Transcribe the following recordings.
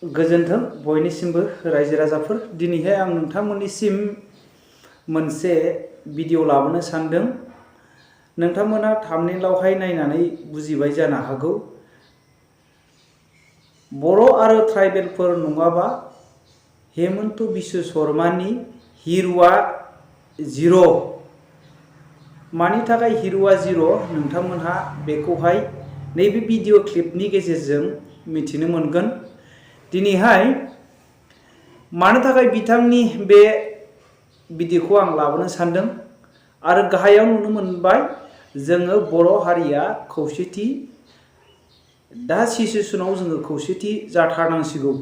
गोजोन्थों बयनिसिमबो रायजो राजाफोर दिनैहाय आं नोंथांमोननिसिम मोनसे भिडिअ लाबोनो सानदों। नोंथांमोना थाम्बनेइलावहाय नायनानै बुजिबाय जानो हागौ। बर' आरो ट्राइबेलफोर नङाबा हेमन्त बिश्व शर्मानि हिर'आ जिर'। मानि थाखाय हिर'आ जिर' नोंथांमोनहा बेखौहाय नैबे भिडिअ क्लिपनि गेजेरजों मिथिनो मोनगोन। दिनैहाय मानो थाखाय बिथांनि बे भिडिअखौ आं लाबोनो सानदों आरो गाहायाव नुनो मोनबाय जोङो बर' हारिया खौसेथि दा सिचुएसनाव जोङो खौसेथि जाथारनांसिगौ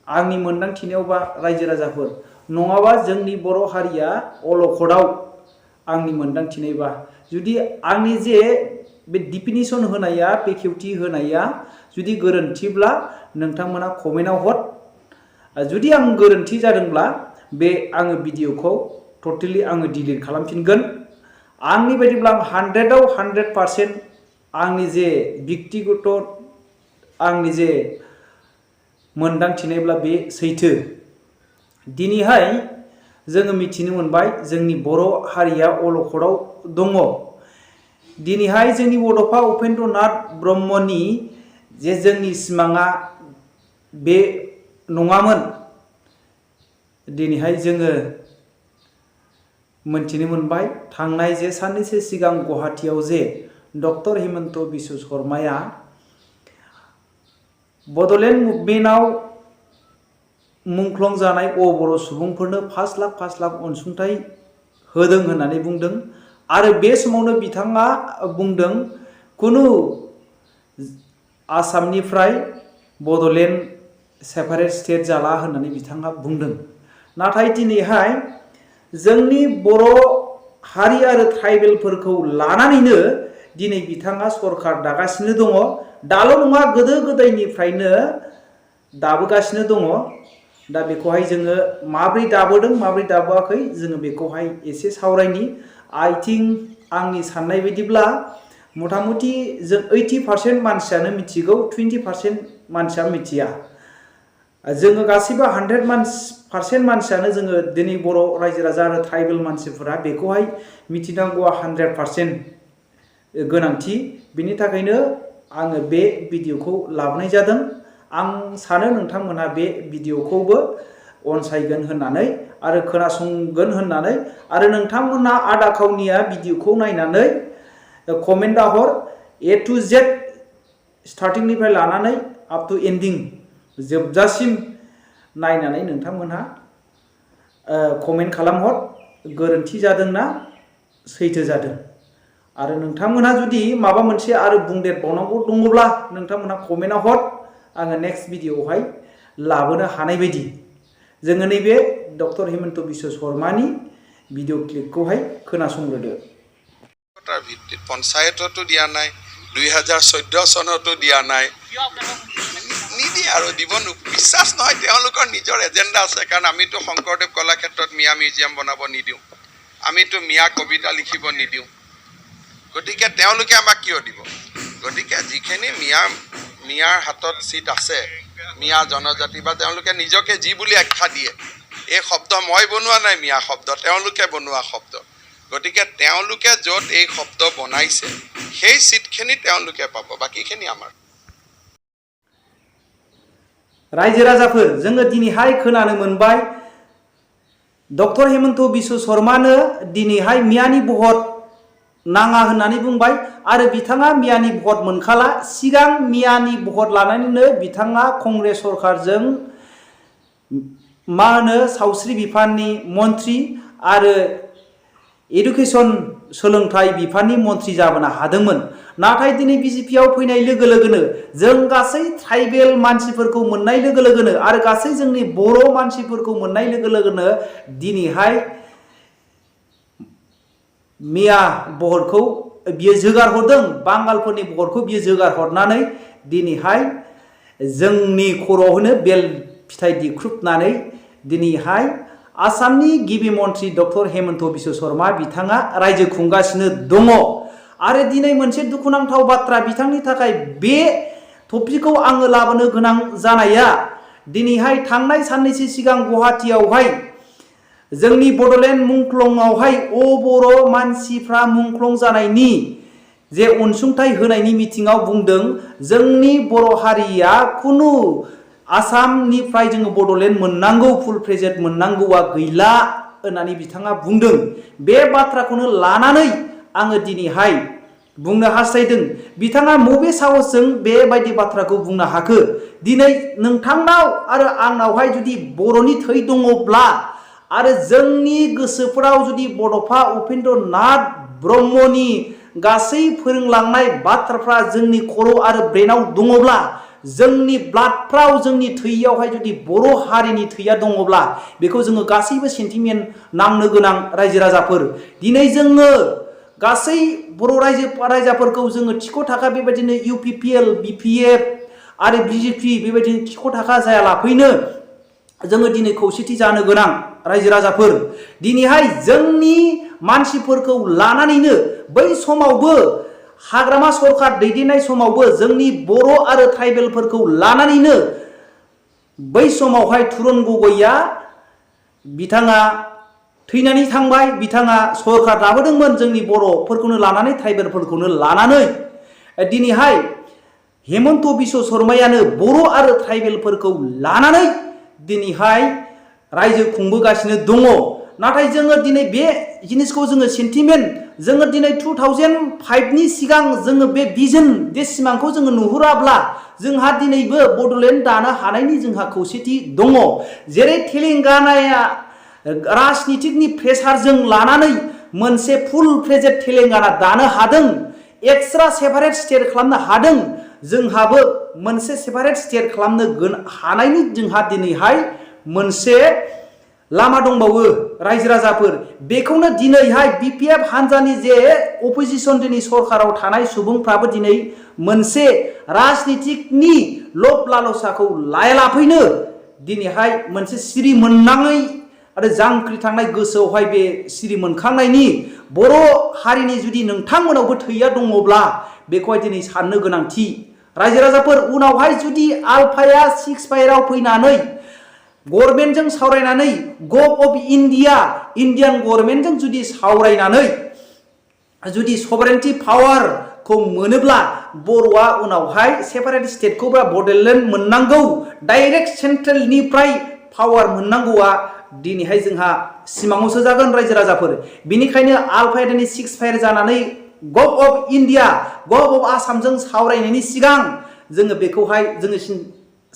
आंनि मोनदांथिनायावबा रायजो राजाफोर, नङाबा जोंनि बर' हारिया अलखदाव आंनि मोनदांथिनायबा। जुदि आंनि जे बे डिफिनिसन होनाया बेखेवथि होनाया जुदि गोरोन्थिब्ला नोंथांमोना कमेन्टआव हर। जुदि आं गोरोन्थि जादोंब्ला बे आङो भिडिअखौ टटेलि आङो डिलिट खालामफिनगोन। आंनि बायदिब्ला आं 100आव 100% आंनि जे व्यक्तिगत आंनि जे मोनदांथिनायब्ला बे सैथो। दिनैहाय जोङो मिथिनो मोनबाय जोंनि बर' हारिया अलखदाव दङ। दिनैहाय जोंनि बड'फा उपेन्द्र नाथ ब्रह्मनि जे जोंनि सिमाङा बे नङामोन। दिनैहाय जोङो मोनथिनो मोनबाय थांनाय जे साननैसो सिगां गुवाहाटीआव जे डक्टर हिमन्त बिश्व शर्माया बड'लेण्ड मुभमेन्टआव मुंख्लं जानाय बर' सुबुंफोरनो 5 लाख अनसुंथाइ होदों होननानै बुंदों। आरो बे समावनो बिथाङा बुंदों कुनु आसामनिफ्राय बड'लेण्ड सेपारेट स्टेट जाला होननानै बिथाङा बुंदों। नाथाय दिनैहाय जोंनि बर' हारि आरो ट्राइबेलफोरखौ लानानैनो दिनै बिथाङा सरकार दागासिनो दङ। दाल' नङा, गोदो गोदायनिफ्रायनो दाबोगासिनो दङ। दा बेखौहाय जोङो माब्रै दाबोदों माब्रै दाबोआखै जोङो बेखौहाय एसे सावरायनि। आइ थिंक आंनि साननाय बायदिब्ला मथा मथि जों 80% मानसियानो मिथिगौ, 20% मानसिया मिथिया। जोङो गासैबो 100% मानसियानो जोङो दिनै बर' रायजो राजा आरो ट्राइबेल मानसिफोरा बेखौहाय मिथिनांगौआ 100% गोनांथि। बिनि थाखायनो आङो बे भिडिअखौ लाबोनाय जादों। आं सानो नोंथांमोनहा बे भिडिअखौबो अनसायगोन होननानै आरो खोनासंगोन होननानै, आरो नोंथांमोनहा आदा खावनिया भिडिअखौ नायनानै कमेन्टआव हर। A to Z स्टार्टिंनिफ्राय लानानै आप टु एन्डिं जोबजासिम नायनानै नोंथांमोनहा कमेन्ट खालामहर गोरोन्थि जादोंना सैथो जादों। आरो नोंथांमोनहा जुदि माबा मोनसे आरो बुंदेरबावनांगौ दङब्ला नोंथांमोनहा कमेन्टआव हर। आङो नेक्स्ट भिडिअआवहाय लाबोनो हानाय बायदि। जोङो नैबे डक्टर हिमन्त बिश्व शर्मानि भिडिअ क्लिपखौहाय खोनासंग्रोदो। ভিত্তিত পঞ্চায়ততো দিয়া নাই, 2014 চনতো দিয়া নাই, নিদিয়ে আৰু দিব বিশ্বাস নহয়। তেওঁলোকৰ নিজৰ এজেণ্ডা আছে। কাৰণ আমিতো শংকৰদেৱ কলাক্ষেত্ৰত মিয়া মিউজিয়াম বনাব নিদিওঁ, আমিতো মিয়া কবিতা লিখিব নিদিওঁ। গতিকে তেওঁলোকে আমাক কিয় দিব? গতিকে যিখিনি মিয়াৰ হাতত চিট আছে, মিয়া জনজাতি বা তেওঁলোকে নিজকে যি বুলি আখ্যা দিয়ে, এই শব্দ মই বনোৱা নাই, মিয়া শব্দ তেওঁলোকে বনোৱা শব্দ। গতিকে তেওঁলোকে য'ত এই শব্দ বনাইছে সেই চিটখিনি তেওঁলোকে পাব, বাকীখিনি আমাৰ। रायजो राजाफोर, जोङो दिनैहाय खोनानो मोनबाय डक्टर हिमन्त बिश्व शर्मानो दिनैहाय मियानि भट नाङा होननानै बुंबाय। आरो बिथाङा मियानि भट मोनखाला। सिगां मियानि भट लानानैनो बिथाङा कंग्रेस सरकारजों मा होनो सावस्रि बिफाननि मन्त्रि आरो एडुकेसन सोलोंथाइ बिफाननि मन्त्रि जाबोनो हादोंमोन। नाथाय दिनै बिजेपिआव फैनाय लोगो लोगोनो जों गासै ट्राइबेल मानसिफोरखौ मोननाय लोगो लोगोनो आरो गासै जोंनि बर' मानसिफोरखौ मोननाय लोगो लोगोनो दिनैहाय मिया भटखौ बियो जोगार हरदों। बांगालफोरनि भटखौ बियो जोगार हरनानै दिनैहाय जोंनि खर'आवनो बेल फिथाइ दिख्रुबनानै दिनैहाय आसामनि गिबि मन्त्रि डक्टर हिमन्त बिश्व शर्मा बिथाङा रायजो खुंगासिनो दङ। आरो दिनै मोनसे दुखुनांथाव बाथ्रा, बिथांनि थाखाय बे टपिकखौ आङो लाबोनो गोनां जानाया दिनैहाय थांनाय साननैसो सिगां गुवाहाटीयावहाय जोंनि बड'लेण्ड मुंख्लंआवहाय बर' मानसिफ्रा मुंख्लं जानायनि जे अनसुंथाइ होनायनि मिटिङाव बुंदों जोंनि बर' हारिया खुनु आसामनिफ्राय जोङो बड'लेण्ड मोननांगौ फुल प्रेजेन्ट मोननांगौआ गैला होननानै बिथाङा बुंदों। बे बाथ्राखौनो लानानै आङो दिनैहाय बुंनो हास्थायदों बिथाङा बबे साहसजों बेबायदि बाथ्राखौ बुंनो हाखो। दिनै नोंथांनाव आरो आंनावहाय जुदि बर'नि थै दङब्ला आरो जोंनि गोसोफोराव जुदि बड'फा उपेन्द्र नाथ ब्रह्मनि गासै फोरोंलांनाय बाथ्राफ्रा जोंनि खर' आरो ब्रेनाव दङब्ला जोंनि ब्लाडफ्राव जोंनि थैयावहाय जुदि बर' हारिनि थैया दङब्ला बेखौ जोङो गासैबो सेन्टिमेन्ट नांनो गोनां रायजो राजाफोर। दिनै जोङो गासै बर' रायजाफोरखौ जोङो थिख' थाखा बेबायदिनो UPPL BPF आरो BJP बेबायदिनो थिख' थाखा जायालाफैनो जोङो दिनै खौसेथि जानो गोनां रायजो राजाफोर। दिनैहाय जोंनि मानसिफोरखौ लानानैनो बै समावबो हाग्रामा सरकार दैदेननाय समावबो जोंनि बर' आरो ट्राइबेलफोरखौ लानानैनो बै समावहाय तुरुन गगैया बिथाङा थैनानै थांबाय। बिथाङा सरकार दाबोदोंमोन जोंनि बर'फोरखौनो लानानै ट्राइबेलफोरखौनो लानानै। दिनैहाय हेमन्त बिश्व शर्मायानो बर' आरो ट्राइबेलफोरखौ लानानै दिनैहाय रायजो खुंबोगासिनो दङ। नाथाय जोङो दिनै बे जिनिसखौ जोङो सेन्टिमेन्ट जोङो दिनै 2005नि सिगां जोङो बे भिजन बे सिमांखौ जोङो नुहुराब्ला जोंहा दिनैबो बड'लेण्ड दानो हानायनि जोंहा खौसेथि दङ। जेरै तेलेंगानाया राजनितिकनि प्रेसारजों लानानै मोनसे फुल प्रेजेन्ट तेलेंगाना दानो हादों, एक्सट्रा सेपारेट स्टेट खालामनो हादों। जोंहाबो मोनसे सेपारेट स्टेट खालामनो हानायनि जोंहा दिनैहाय मोनसे लामा दंबावो रायजो राजाफोर। बेखौनो दिनैहाय BPF हान्जानि जे अपोजिसन दिनै सरकाराव थानाय सुबुंफ्राबो दिनै मोनसे राजनितिकनि लब लालसाखौ लायालाफैनो दिनैहाय मोनसे सिरि मोननाङै आरो जांख्रिथांनाय गोसोआवहाय बे सिरि मोनखांनायनि बर' हारिनि जुदि नोंथांमोनावबो थैया दङब्ला बेखौहाय दिनै साननो गोनांथि रायजो राजाफोर। उनावहाय जुदि आलफाया 6 फाइराव फैनानै गभर्नमेन्टजों सावरायनानै गभ अफ इन्डियान गभर्नमेन्टजों जुदि सावरायनानै जुदि सभारेन्टि पावारखौ मोनोब्ला बर'आ उनावहाय सेपारेट स्टेटखौ बा बड'लेण्ड मोननांगौ डाइरेक्ट सेन्ट्रेलनिफ्राय पावार मोननांगौआ दिनैहाय जोंहा सिमाङावसो जागोन रायजो राजाफोर। बेनिखायनो आलफाया दिनै 6 फाइर जानानै गभ अफ इन्डिया गभ अफ आसामजों सावरायनायनि सिगां जोङो बेखौहाय जोङो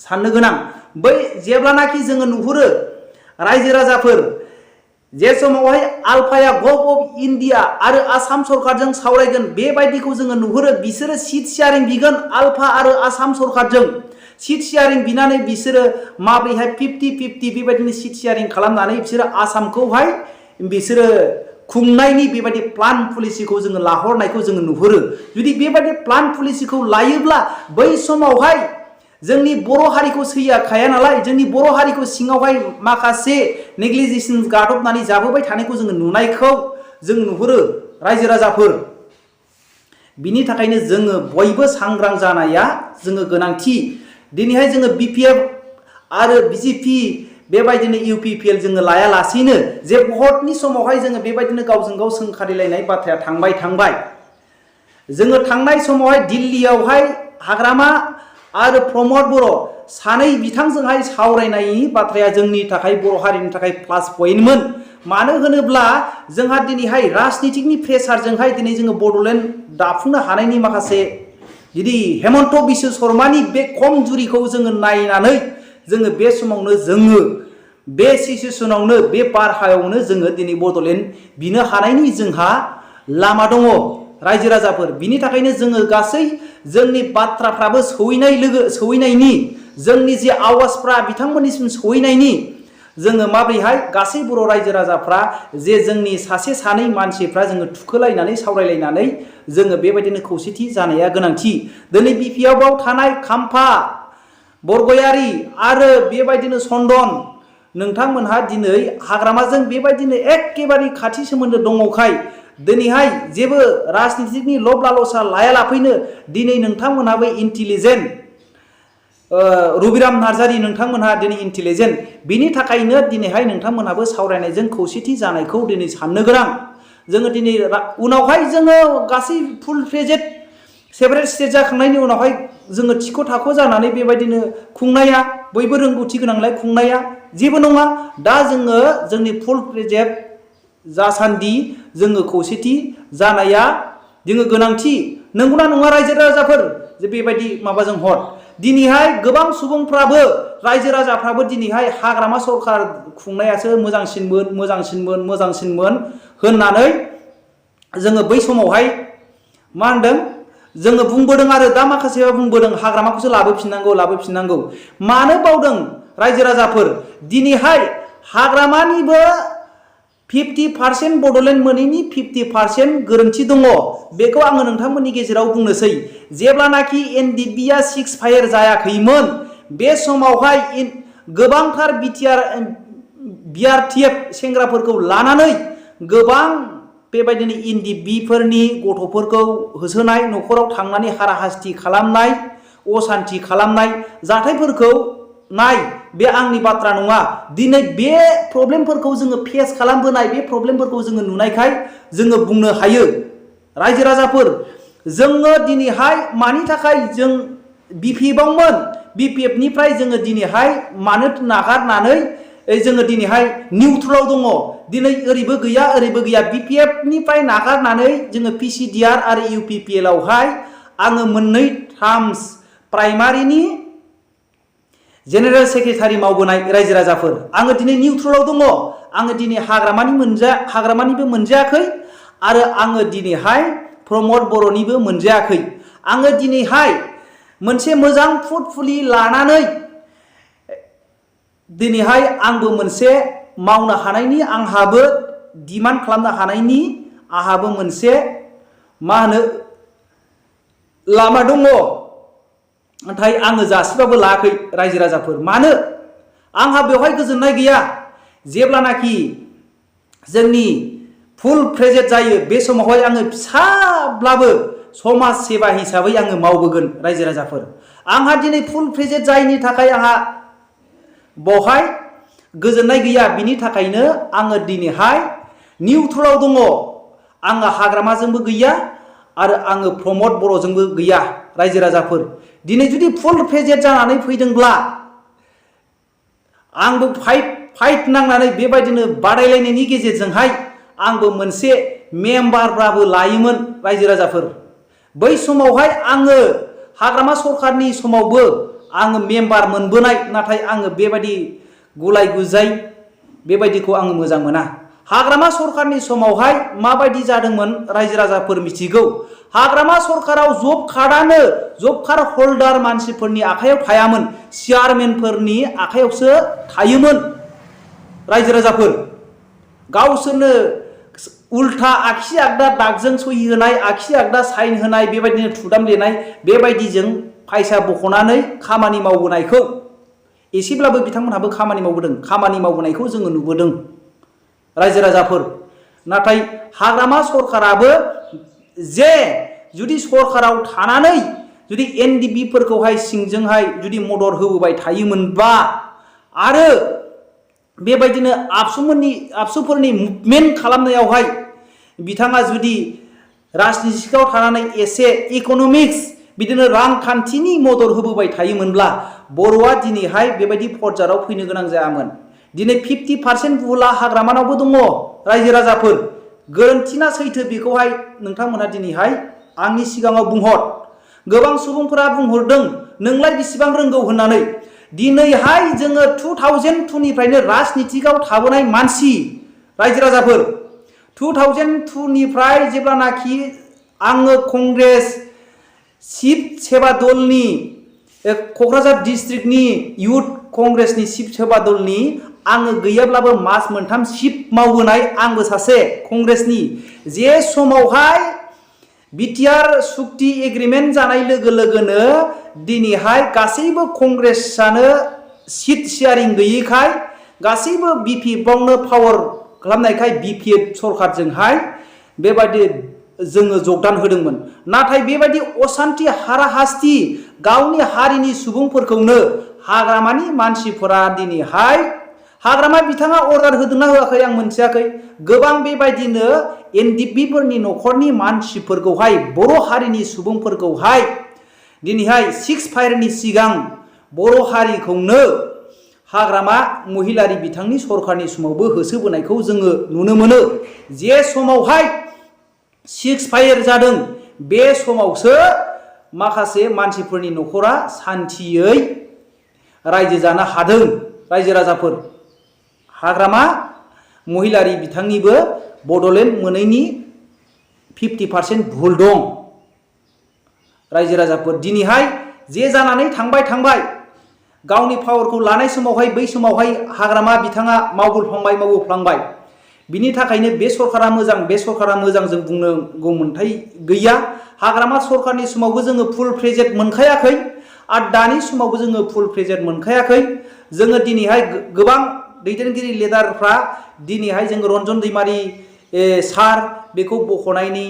साननो गोनां। बै जेब्लानाखि जोङो नुहुरो रायजो राजाफोर जे समावहाय आलफाया गभ अफ इन्डिया आरो आसाम सरकारजों सावरायगोन बेबायदिखौ जोङो नुहुरो। बिसोरो सिट शेयारिं बिगोन आलफा आरो आसाम सरकारजों सिट शेयारिं बिनानै बिसोरो माब्रैहाय 50-50 बेबायदिनो सिट शेयारिं खालामनानै बिसोरो आसामखौहाय बिसोरो खुंनायनि बेबायदि प्लान पलिसिखौ जोङो लाहरनायखौ जोङो नुहुरो। जुदि बेबायदि प्लान पलिसिखौ लायोब्ला बै समावहाय जोंनि बर' हारिखौ सैयाखाया नालाय जोंनि बर' हारिखौ सिङावहाय माखासे नेग्लिजेसन गादबनानै जाबोबाय थानायखौ जोङो नुनायखौ जों नुहुरो रायजो राजाफोर। बिनि थाखायनो जोङो बयबो सांग्रां जानाया जोङो गोनांथि। दिनैहाय जोङो BPF आरो BJP बेबायदिनो UPPL जोङो लायालासेनो जे भटनि समावहाय जोङो बेबायदिनो गावजों गाव सोंखारिलायनाय बाथ्राया थांबाय। जोङो थांनाय समावहाय दिल्लीयावहाय हाग्रामा आरो प्रमद बर' सानै बिथांजोंहाय सावरायनायनि बाथ्राया जोंनि थाखाय बर' हारिनि थाखाय प्लास पइन्टमोन। मानो होनोब्ला जोंहा दिनैहाय राजनितिकनि प्रेसारजोंहाय दिनै जोङो बड'लेण्ड दाफुंनो हानायनि माखासे जुदि हेमन्त बिश्व शर्मानि बे खमजुरिखौ जोङो नायनानै जोङो बे समावनो जोङो बे सिचुवेसनावनो बे बारहायावनो जोङो दिनै बड'लेण्ड बिनो हानायनि जोंहा लामा दङ रायजो राजाफोर। बिनि थाखायनो जोङो गासै जोंनि बाथ्राफ्राबो सहैनायनि जोंनि जे आवाजफ्रा बिथांमोननिसिम सहैनायनि जोङो माब्रैहाय गासै बर' रायजो राजाफ्रा जे जोंनि सासे सानै मानसिफ्रा जोङो थुखोलायनानै सावरायलायनानै जोङो बेबायदिनो खौसेथि जानाया गोनांथि। दिनै BPFआव थानाय खाम्फा बरगयारि आरो बेबायदिनो चन्दन नोंथांमोनहा दिनै हाग्रामाजों बेबायदिनो एखेबारे खाथि सोमोन्दो दङखाय दिनैहाय जेबो राजनितिकनि लब लालसा लायालाफैनो दिनै नोंथांमोनहाबो इन्टेलिजेन्ट रबिराम नार्जारि नोंथांमोनहा दिनै इन्टेलिजेन्ट बिनि थाखायनो दिनैहाय नोंथांमोनहाबो सावरायनायजों खौसेथि जानायखौ दिनै साननो गोनां जोङो दिनै उनावहाय जोङो गासै फुल फ्लेजेड सेपारेट स्टेट जाखांनायनि उनावहाय जोङो थिख' थाख' जानानै बेबायदिनो खुंनाया बयबो रोंगौथि गोनांलाय खुंनाया जेबो नङा दा जोङो जोंनि फुल फ्लेजेड जासान्दि जोङो खौसेथि जानाया जोङो गोनांथि नंगौना नङा रायजो राजाफोर जे बेबायदि माबाजों हर दिनैहाय गोबां सुबुंफ्राबो रायजो राजाफ्राबो दिनैहाय हाग्रामा सरखार खुंनायासो मोजांसिनमोन होननानै जोङो बै समावहाय मा होनदों जोङो बुंबोदों आरो दा माखासेया बुंबोदों हाग्रामाखौसो लाबोफिननांगौ मानो बावदों रायजो राजाफोर दिनैहाय हाग्रामानिबो 50% बड'लेण्ड मोनैनि 50% गोरोन्थि दङ बेखौ आङो नोंथांमोननि गेजेराव बुंनोसै जेब्लानाखि एनडिपिआ 6 फायार जायाखैमोन बे समावहाय गोबांथार बिआरटिएफ सेंग्राफोरखौ लानानै गोबां बेबायदिनो एनडिपिफोरनि गथ'फोरखौ होसोनाय न'खराव थांनानै हाराहास्ति खालामनाय असान्ति खालामनाय जाथायफोरखौ नाय बे आंनि बाथ्रा नङा दिनै बे प्रब्लेमफोरखौ जोङो फेस खालामबोनाय बे प्रब्लेमफोरखौ जोङो नुनायखाय जोङो बुंनो हायो रायजो राजाफोर जोङो दिनैहाय मानि थाखाय जों बिपिएफआवमोन बिपिएफनिफ्राय जोङो दिनैहाय मानो नागारनानै जोङो दिनैहाय निउट्रेलाव दङ दिनै ओरैबो गैया बिपिएफनिफ्राय नागारनानै जोङो पिसिडिआर आरो इउपिपिएलआवहाय आङो मोननै टार्म्स प्राइमारिनि जेनेरेल सेक्रेटारि मावबोनाय रायजो राजाफोर आङो दिनै निउट्रेलाव दङ आङो दिनै हाग्रामानिबो मोनजायाखै आरो आङो दिनैहाय प्रमद बर'निबो मोनजायाखै आङो दिनैहाय मोनसे मोजां फुटफुलि लानानै दिनैहाय आंबो मोनसे मावनो हानायनि आंहाबो डिमान्ड खालामनो हानायनि आंहाबो मोनसे मा होनो लामा दङ नाथाय आङो जासिबाबो लायाखै रायजो राजाफोर मानो आंहा बेवहाय गोजोननाय गैया जेब्लानाखि जोंनि फुल फ्लेजेड जायो बे समावहाय आङो फिसाब्लाबो समाज सेवा हिसाबै आङो मावबोगोन रायजो राजाफोर आंहा दिनै फुल फ्लेजेड जायैनि थाखाय आंहा बेवहाय गोजोननाय गैया बिनि थाखायनो आङो दिनैहाय निउट्रेलाव दङ आङो हाग्रामाजोंबो गैया आरो आङो प्रमद बर'जोंबो गैया रायजो राजाफोर दिनै जुदि फुल फ्लेजेड जानानै फैदोंब्ला आंबो फाइट नांनानै बेबायदिनो बादायलायनायनि गेजेरजोंहाय आंबो मोनसे मेम्बारब्लाबो लायोमोन रायजो राजाफोर बै समावहाय आङो हाग्रामा सरखारनि समावबो आङो मेम्बार मोनबोनाय नाथाय आङो बेबायदि गुलाय गुजाय बेबायदिखौ आङो मोजां मोना हाग्रामा सरखारनि समावहाय माबायदि जादोंमोन रायजो राजाफोर मिथिगौ हाग्रामा सरखाराव जब कार्ड हल्डार मानसिफोरनि आखायाव थायामोन चेयारमेनफोरनि आखायावसो थायोमोन रायजो राजाफोर गावसोरनो उल्था आगसि आगदा दागजों सहि होनाय आगसि आगदा साइन होनाय बेबायदिनो थुदाम लिरनाय बेबायदिजों फैसा बख'नानै खामानि मावबोनायखौ एसेब्लाबो बिथांमोनहाबो खामानि मावबोदों खामानि मावबोनायखौ जोङो नुबोदों रायजो राजाफोर नाथाय हाग्रामा सरखाराबो जे जुदि सरखाराव थानानै जुदि एनडिपिफोरखौहाय सिंजोंहाय जुदि मदद होबोबाय थायोमोनबा आरो बेबायदिनो आबसुफोरनि मुभमेन्ट खालामनायावहाय बिथाङा जुदि राजनितिकआव थानानै एसे इक'नमिक्स बिदिनो रांखान्थिनि मदद होबोबाय थायोमोनब्ला बर'आ दिनैहाय बेबायदि पर्जाराव फैनो गोनां जायामोन दिनै 50% भुला हाग्रामानावबो दङ रायजो राजाफोर गोरोन्थिना सैथो बेखौहाय नोंथांमोना दिनैहाय आंनि सिगाङाव बुंहर गोबां सुबुंफोरा बुंहरदों नोंलाय बेसेबां रोंगौ होननानै दिनैहाय जोङो 2002 निफ्रायनो राजनितिकआव थाबोनाय मानसि रायजो राजाफोर 2002 निफ्राय जेब्लानाखि आङो कंग्रेस चिफ सेवा दलनि क'क्राझार डिस्ट्रिक्टनि इउथ कंग्रेसनि चिफ सेवा दलनि आङो गैयाब्लाबो मास मोनथाम चिफ मावबोनाय आंबो सासे कंग्रेसनि जे समावहाय बिटिआर सुक्ति एग्रिमेन्ट जानाय लोगो लोगोनो दिनैहाय गासैबो कंग्रेसआनो सिट शेयारिं गैयैखाय गासैबो बिपिएफआवनो पावार खालामनायखाय बिपिएफ सरकारजोंहाय बेबायदि जोङो जगदान होदोंमोन। नाथाय बेबायदि असान्ति हाराहास्ति गावनि हारिनि सुबुंफोरखौनो हाग्रामानि मानसिफोरा दिनैहाय हाग्रामा बिथाङा अर्डार होदोंना होआखै आं मोनथियाखै, गोबां बेबायदिनो एनडिपिफोरनि न'खरनि मानसिफोरखौहाय बर' हारिनि सुबुंफोरखौहाय दिनैहाय 6 फायारनि सिगां बर' हारिखौनो हाग्रामा महिलारि बिथांनि सरखारनि समावबो होसोबोनायखौ जोङो नुनो मोनो। जे समावहाय 6 फायार जादों बे समावसो माखासे मानसिफोरनि न'खरा सान्थियै रायजो जानो हादों। रायजो राजाफोर हाग्रामा महिलारि बिथांनिबो बड'लेण्ड मोनैनि 50% भुल दं। रायजो राजाफोर दिनैहाय जे जानानै थांबाय गावनि पावारखौ लानाय समावहाय बै समावहाय हाग्रामा बिथाङा मावबोफ्लांबाय। बिनि थाखायनो बे सरकारा मोजां जों बुंनांगौ मोन्थाय गैया। हाग्रामा सरकारनि समावबो जोङो फुल प्रेजेट मोनखायाखै आरो दानि समावबो जोङो फुल प्रेजेट मोनखायाखै। जोङो दिनैहाय गोबां दैदेनगिरि लिडारफ्रा दिनैहाय जोङो रन्जन दैमारि सार बेखौ बख'नायनि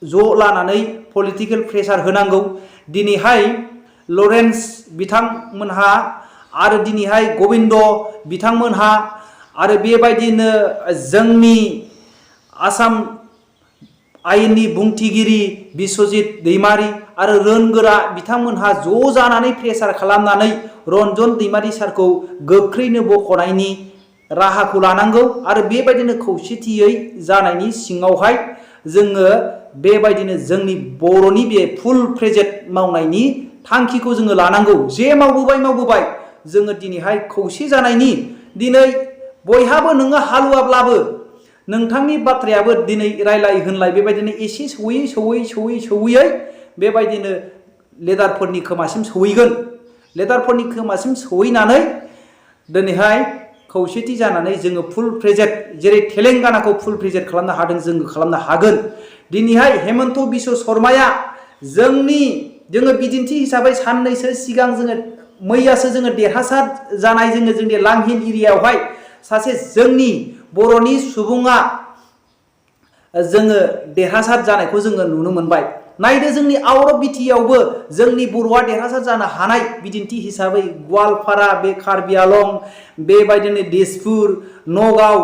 ज' लानानै पलिटिकेल प्रेसार होनांगौ। दिनैहाय लरेन्स बिथांमोनहा आरो दिनैहाय गबिन्द बिथांमोनहा आरो बेबायदिनो जोंनि आसाम आयेननि बुंथिगिरि बिस्वजित दैमारि आरो रोंगोरा बिथांमोनहा ज' जानानै प्रेसार खालामनानै रन्जन दैमारि सारखौ गोख्रैनो बख'नायनि राहाखौ लानांगौ। आरो बेबायदिनो खौसेथियै जानायनि सिङावहाय जोङो बेबायदिनो जोंनि बर'नि बे फुल प्रेजेट मावनायनि थांखिखौ जोङो लानांगौ। जे मावबोबाय जोङो दिनैहाय खौसे जानायनि दिनै बयहाबो नोङो हालुवाब्लाबो नोंथांनि बाथ्रायाबो दिनै रायलाय होनलाय बेबायदिनो एसे सौयै बेबायदिनो लेडारफोरनि खोमासिम सौहैगोन। लेडारफोरनि खोमासिम सौहैनानै दिनैहाय खौसेथि जानानै जोङो फुल प्रेजेट जेरै तेलेंगानाखौ फुल प्रेजेट खालामनो हादों जोङो खालामनो हागोन। दिनैहाय हेमन्त बिश्व शर्माया जोङो बिदिन्थि हिसाबै साननैसो सिगां जोङो मैयासो जोङो देरहासार जानाय जोंनि लांहिल एरियायावहाय सासे जोंनि बर'नि सुबुङा जोङो देरहासार जानायखौ जोङो नुनो मोनबाय। नायदो जोंनि आउट अफ बिटिआवबो जोंनि बर'आ देरहासार जानो हानाय बिदिन्थि हिसाबै गवालपारा, बे कार्बि आलं, बेबायदिनो दिसपुर, नगाव,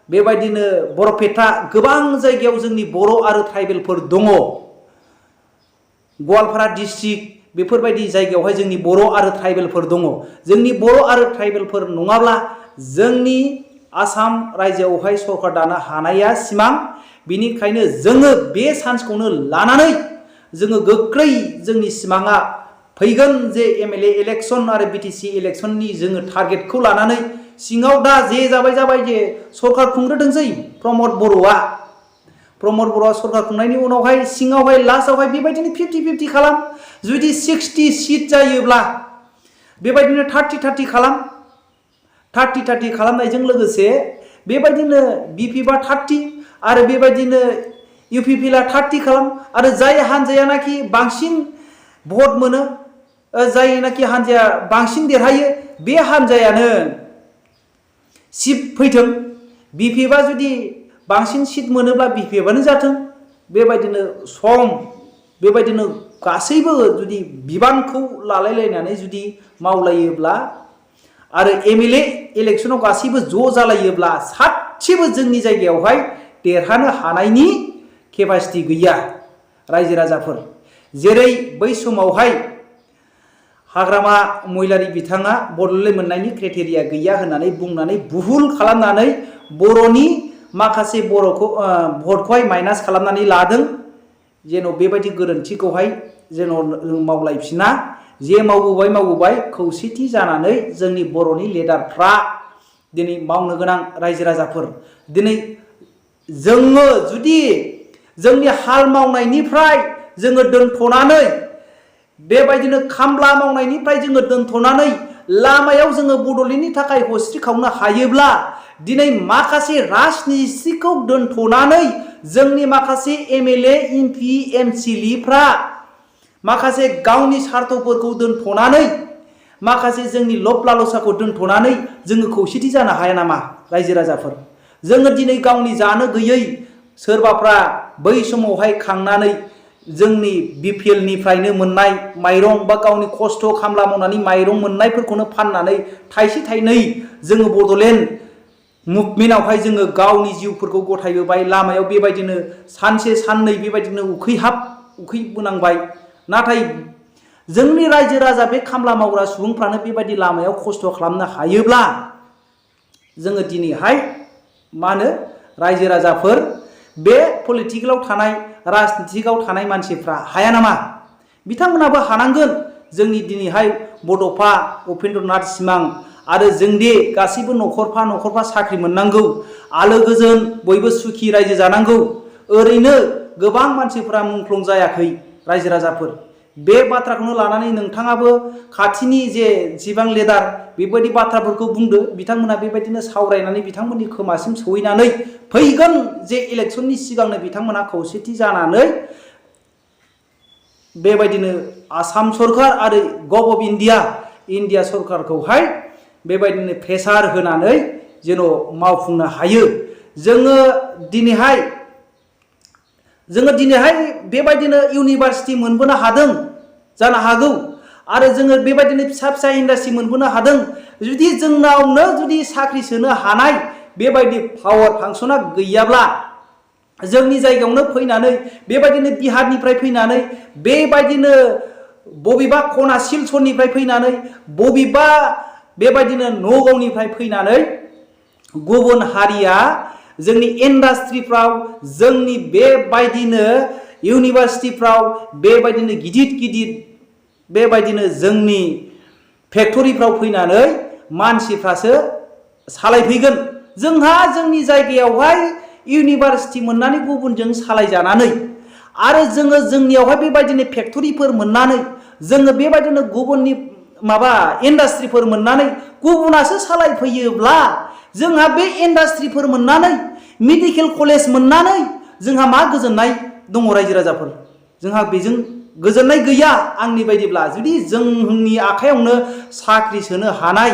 बेबायदिनो बरपेटा गोबां जायगायाव जोंनि बर' आरो ट्राइबेलफोर दङ। गवालपारा डिस्ट्रिक्ट बेफोरबायदि जायगायावहाय जोंनि बर' आरो ट्राइबेलफोर दङ। जोंनि बर' आरो ट्राइबेलफोर नङाब्ला जोंनि आसाम रायजोआवहाय सरकार दानो हानाया सिमां। बिनिखायनो जोङो बे चान्सखौनो लानानै जोङो गोख्रै जोंनि सिमाङा फैगोन जे एमएलए इलेक्सन आरो बिटिसि इलेक्सननि जोङो टारगेटखौ लानानै सिङाव दा जे जाबाय जे सरकार खुंग्रोथोंसै प्रमद बर'आ सरकार खुंनायनि उनावहाय सिङावहाय लास्टआवहाय बेबायदिनो 50-50 खालाम। जुदि 60 सिट जायोब्ला बेबायदिनो 30-30 खालाम। 30-30 खालामनायजों लोगोसे बेबायदिनो बिपिबा 30 आरो बेबायदिनो इउपिपिला 30 खालाम। आरो जाय हानजायानाखि बांसिन भट मोनो, जायनाखि हानजाया बांसिन देरहायो बे हानजायानो सिट फैथों। बिपिएफआ जुदि बांसिन सिट मोनोब्ला बिपिएफआनो जाथों। बेबायदिनो गासैबो जुदि बिबानखौ लालायलायनानै जुदि मावलायोब्ला आरो एमएलए इलेक्सनाव गासैबो ज' जालायोब्ला सासेबो जोंनि जायगायावहाय देरहानो हानायनि केपासिटि गैया। रायजो राजाफोर जेरै बै समावहाय हाग्रामा महिलारि बिथाङा बड'लेण्ड मोननायनि क्राइटेरिया गैया होननानै बुंनानै बुहुल खालामनानै बर'नि माखासे भटखौहाय माइनास खालामनानै लादों। जेन' बेबायदि गोरोन्थिखौहाय जेन' मावलायफिना। जे मावबोबाय खौसेथि जानानै जोंनि बर'नि लिडारफ्रा दिनै मावनो गोनां। रायजो राजाफोर दिनै जोङो जुदि जोंनि हाल मावनायनिफ्राय जोङो दोनथ'नानै बेबायदिनो खामला मावनायनिफ्राय जोङो दोनथ'नानै लामायाव जोङो बड'लेण्डनि थाखाय हस्रि खावनो हायोब्ला दिनै माखासे राजनितिखौ दोनथ'नानै जोंनि माखासे एमएलए एमपि एमसिलिफ्रा माखासे गावनि सार्थफोरखौ दोनथ'नानै माखासे जोंनि लब लालसाखौ दोनथ'नानै जोङो खौसेथि जानो हाया नामा? रायजो राजाफोर जोङो दिनै गावनि जानो गैयै सोरबाफ्रा बै समावहाय खांनानै जोंनि BPL निफ्रायनो मोननाय माइरं बा गावनि खस्थ' खामला मावनानै माइरं मोननायफोरखौनो फाननानै थाइसे थाइनै जोङो बड'लेण्ड मुभमेन्टआवहाय जोङो गावनि जिउफोरखौ गथायबोबाय। लामायाव बेबायदिनो सानसे साननै बेबायदिनो उखैबोनांबाय। नाथाय जोंनि रायजो राजा बे खामला मावग्रा सुबुंफ्रानो बेबायदि लामायाव खस्थ' खालामनो हायोब्ला जोङो दिनैहाय मा होनो रायजो राजाफोर बे पलिटिकेलाव थानाय राजनितिकआव थानाय मानसिफ्रा हाया नामा? बिथांमोनाबो हानांगोन। जोंनि दिनैहाय बड'फा उपेन्द्रनाथ सिमां आरो जोंदि गासैबो न'खरफा साख्रि मोननांगौ, आलो गोजोन बयबो सुखि रायजो जानांगौ। ओरैनो गोबां मानसिफोरा मुंख्लं जायाखै रायजो राजाफोर। बे बाथ्राखौनो लानानै नोंथाङाबो खाथिनि जेसेबां लिडार बेबायदि बाथ्राफोरखौ बुंदो। बिथांमोना बेबायदिनो सावरायनानै बिथांमोननि खोमासिम सहैनानै फैगोन जे इलेक्सननि सिगांनो बिथांमोना खौसेथि जानानै बेबायदिनो आसाम सरकार आरो गभ अफ इन्डिया सरकारखौहाय बेबायदिनो प्रेसार होनानै जेन' मावफुंनो हायो। जोङो दिनैहाय बेबायदिनो इउनिभार्सिटि मोनबोनो हादों जानो हागौ, आरो जोङो बेबायदिनो फिसा इन्डास्ट्रि मोनबोनो हादों। जुदि जोंनावनो जुदि साख्रि सोनो हानाय बेबायदि पावार फांसना गैयाब्ला, जोंनि जायगायावनो फैनानै बेबायदिनो बिहारनिफ्राय फैनानै बेबायदिनो बबेबा खना सिलचरनिफ्राय फैनानै बबेबा बेबायदिनो नगावनिफ्राय फैनानै गुबुन हारिया जोंनि इन्डास्ट्रिफ्राव जोंनि बेबायदिनो इउनिभार्सिटिफ्राव बेबायदिनो गिदिर बेबायदिनो जोंनि फेक्टरिफ्राव फैनानै मानसिफ्रासो सालायफैगोन। जोंहा जोंनि जायगायावहाय इउनिभार्सिटि मोननानै गुबुनजों सालायजानानै आरो जोङो जोंनियावहाय बेबायदिनो फेक्टरिफोर मोननानै जोङो बेबायदिनो गुबुननि इन्डास्ट्रिफोर मोननानै गुबुनासो सालायफैयोब्ला जोंहा बे इन्डास्ट्रिफोर मोननानै मेडिकेल कलेज मोननानै जोंहा मा गोजोननाय दङ रायजो राजाफोर? जोंहा बेजों गोजोननाय गैया आंनि बायदिब्ला। जुदि जोंनि आखायावनो साख्रि सोनो हानाय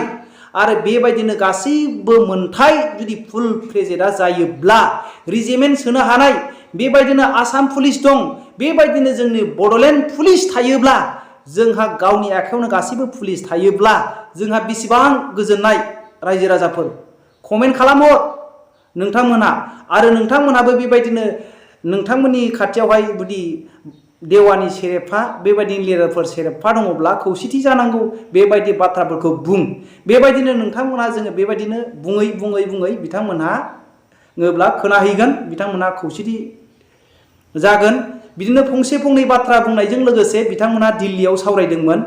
आरो बेबायदिनो गासैबो मोनथाय जुदि फुल फ्लेजेडा जायोब्ला, रेजिमेन्ट सोनो हानाय बेबायदिनो आसाम पुलिस दं, बेबायदिनो जोंनि बड'लेण्ड पुलिस थायोब्ला, जोंहा गावनि आखायावनो गासैबो पुलिस थायोब्ला जोंहा बेसेबां गोजोननाय रायजो राजाफोर। कमेन्ट खालामहर नोंथांमोनहा। आरो नोंथांमोनहाबो बेबायदिनो नोंथांमोननि खाथियावहाय जुदि देवानि सेरेफा बेबायदिनो लिडारफोर सेरेफा दङब्ला खौसेथि जानांगौ बेबायदि बाथ्राफोरखौ बुं। बेबायदिनो नोंथांमोनहा जोङो बेबायदिनो बुङै बिथांमोनहा खोनाहैगोन, बिथांमोनहा खौसेथि जागोन। बिदिनो फंनै बाथ्रा बुंनायजों लोगोसे बिथांमोनहा दिल्लीयाव सावरायदोंमोन।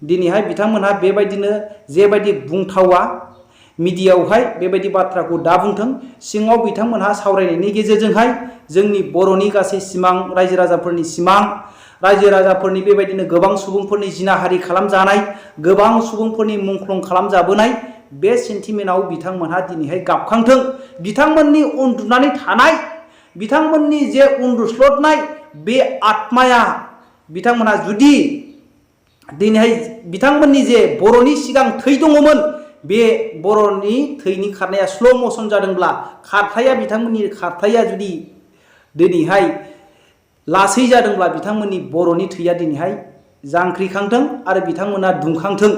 दिनैहाय बिथांमोनहा बेबायदिनो जेबायदि बुंथावा मिडियायावहाय बेबायदि बाथ्राखौ दा बुंथों। सिङाव बिथांमोनहा सावरायनायनि गेजेरजोंहाय जोंनि बर'नि गासै सिमां, रायजो राजाफोरनि सिमां, रायजो राजाफोरनि बेबायदिनो गोबां सुबुंफोरनि जिनाहारि खालामजानाय, गोबां सुबुंफोरनि मुंख्लं खालामजाबोनाय बे सेन्टिमेन्टआव बिथांमोनहा दिनैहाय गाबखांथों। बिथांमोननि उन्दुनानै थानाय, बिथांमोननि जे उन्दुस्लदनाय बे आत्माया बिथांमोनहा जुदि दिनैहाय बिथांमोननि जे बर'नि सिगां थै दङमोन, बे बर'नि थैनि खारनाया स्ल' मसन जादोंब्ला, बिथांमोननि खारथाया जुदि दिनैहाय लासै जादोंब्ला, बिथांमोननि बर'नि थैया दिनैहाय जांख्रिखांथों आरो बिथांमोना दुंखांथों।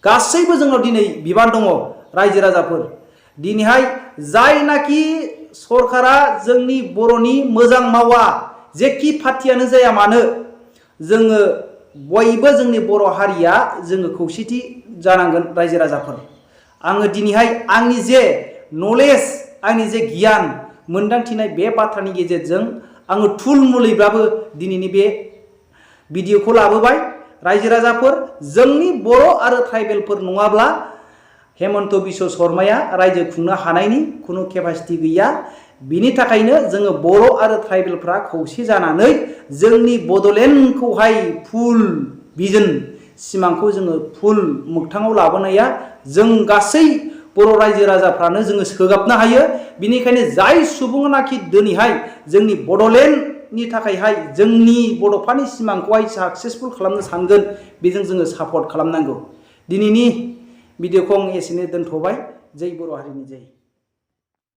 गासैबो जोंनाव दिनै बिबान दङ रायजो राजाफोर। दिनैहाय जायनाखि सरकारा जोंनि बर'नि मोजां मावा, जेखि पार्टियानो जाया मानो, जोङो बयबो जोंनि बर' हारिया जोङो खौसेथि जानांगोन रायजो राजाफोर। आङो दिनैहाय आंनि जे नलेज, आंनि जे गियान मोनदांथिनाय बे बाथ्रानि गेजेरजों आङो थुलमुलैब्लाबो दिनैनि बे भिडिअखौ लाबोबाय। रायजो राजाफोर, जोंनि बर' आरो ट्राइबेलफोर नङाब्ला हेमन्त बिश्व शर्माया रायजो खुंनो हानायनि खुनु केपासिटि गैया। बिनि थाखायनो जोङो बर' आरो ट्राइबेलफ्रा खौसे जानानै जोंनि बड'लेण्डखौहाय फुल भिजन सिमांखौ जोङो फुल मोगथाङाव लाबोनाया जों गासै बर' रायजो राजाफ्रानो जोङो सोगाबनो हायो। बिनिखायनो जाय सुबुङानाखि दिनैहाय जोंनि बड'लेण्डनि थाखायहाय जोंनि बड'फानि सिमांखौहाय साक्सेसफुल खालामनो सानगोन, बेजों जोङो सापर्ट खालामनांगौ। दिनैनि भिडिअखौ आं एसेनो दोनथ'बाय। जै बर' हारिनि जै।